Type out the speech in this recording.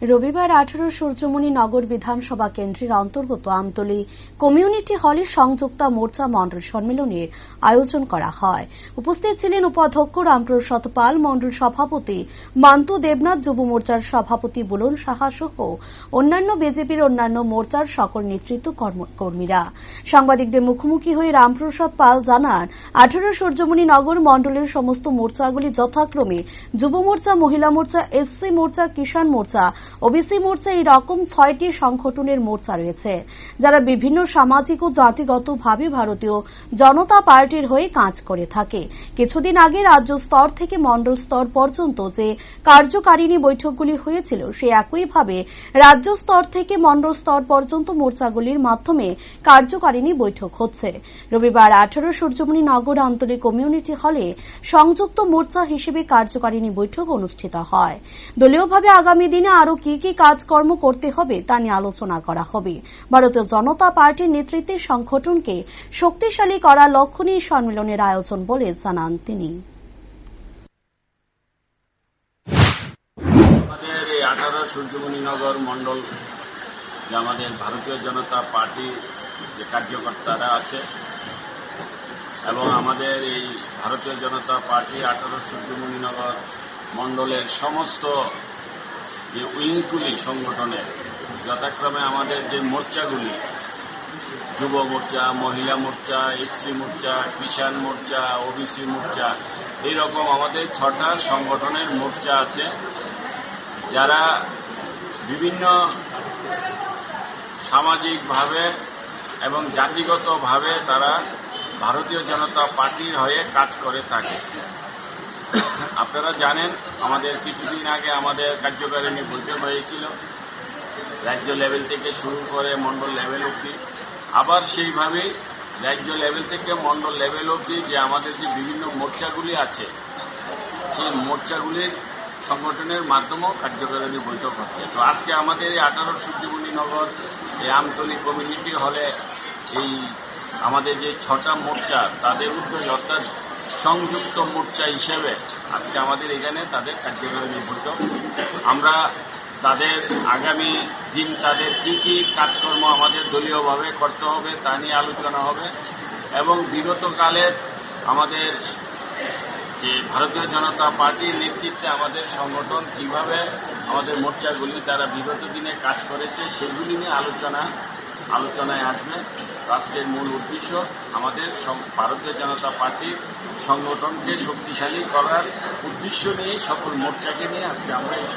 রবিবার 18 সূর্যমণি নগর বিধানসভা কেন্দ্রের অন্তর্গত আমতলী কমিউনিটি হলে সংযুক্ত মোর্চা মণ্ডল সম্মেলনের আয়োজন করা হয়। উপস্থিত ছিলেন উপাধ্যক্ষ রামপ্রসাদ পাল, মণ্ডল সভাপতি মান্তু দেবনাথ, যুব মোর্চার সভাপতি বুলন সাহা সহ অন্যান্য বিজেপির অন্যান্য মোর্চার সকল নেতৃত্ব কর্মীরা। সাংবাদিকদের মুখোমুখি হয়ে রামপ্রসাদ পাল জানান, 18 সূর্যমণি নগর মণ্ডলের সমস্ত মোর্চাগুলি যথাক্রমে যুব মোর্চা, মহিলা মোর্চা, এসসি মোর্চা, কিষাণ মোর্চা, ওবিসি মোর্চা, এই রকম 6টি সংগঠনের মোর্চা রয়েছে, যারা বিভিন্ন সামাজিক ও জাতিগতভাবে ভারতীয় জনতা পার্টির হয়ে কাজ করে থাকে। কিছুদিন আগে রাজ্য স্তর থেকে মণ্ডল স্তর পর্যন্ত যে কার্যকারিণী বৈঠকগুলি হয়েছিল, সে একইভাবে রাজ্য স্তর থেকে মণ্ডল স্তর পর্যন্ত মোর্চাগুলির মাধ্যমে কার্যকারিণী বৈঠক হচ্ছে। রবিবার 18 সূর্যমণি নগর আঞ্চলিক কমিউনিটি হলে সংযুক্ত মোর্চা হিসেবে কার্যকারিণী বৈঠক অনুষ্ঠিত হয়। দলীয়ভাবে আগামী দিনে আরো কি কি কাজকর্ম করতে হবে তা নিয়ে আলোচনা করা হবে। ভারতীয় জনতা পার্টির নেতৃত্বে সংগঠনকে শক্তিশালী করার লক্ষ্য নিয়ে সম্মেলনের আয়োজন বলে জানান তিনি। আমাদের এই 18 সূর্যমণি নগর মণ্ডল, যে আমাদের ভারতীয় জনতা পার্টি যে কার্যকর্তারা আছে এবং আমাদের এই ভারতীয় জনতা পার্টি 18 সূর্যমণি নগর মণ্ডলের সমস্ত যে উইংগুলি সংগঠনের যথাক্রমে আমাদের যে মোর্চাগুলি, যুব মোর্চা, মহিলা মোর্চা, এসসি মোর্চা, কিষাণ মোর্চা, ওবিসি মোর্চা, এইরকম আমাদের 6টা সংগঠনের মোর্চা আছে, যারা বিভিন্ন সামাজিকভাবে এবং জাতিগতভাবে তারা ভারতীয় জনতা পার্টির হয়ে কাজ করে থাকে। আপনারা জানেন, আমাদের কিছুদিন আগে আমাদের কার্যকারিণী বৈঠক হয়েছিল, রাজ্য লেভেল থেকে শুরু করে মণ্ডল লেভেল অবধি, আবার সেইভাবেই রাজ্য লেভেল থেকে মণ্ডল লেভেল অবধি যে আমাদের যে বিভিন্ন মোর্চাগুলি আছে, সেই মোর্চাগুলির সংগঠনের মাধ্যমেও কার্যকারিণী বৈঠক হচ্ছে। তো আজকে আমাদের এই 18 সূর্যমণি নগর এই আমতলী কমিউনিটি হলে এই আমাদের যে 6টা মোর্চা, তাদের উদ্যোগে অর্থাৎ সংযুক্ত মোর্চা হিসেবে আজকে আমাদের এখানে তাদের কার্যকারিণী বৈঠক। আমরা তাদের আগামী দিন তাদের কি কি কাজকর্ম আমাদের দলীয়ভাবে করতে হবে তা নিয়ে আলোচনা হবে এবং বিগত কালের আমাদের যে ভারতীয় জনতা পার্টির নেতৃত্বে আমাদের সংগঠন কিভাবে আমাদের মোর্চাগুলি তারা বিগত দিনে কাজ করেছে সেগুলি নিয়ে আলোচনায় আসবে। আজকের মূল উদ্দেশ্য আমাদের ভারতীয় জনতা পার্টির সংগঠনকে শক্তিশালী করার উদ্দেশ্য নিয়ে সকল মোর্চাকে নিয়ে আজকে আমরা এই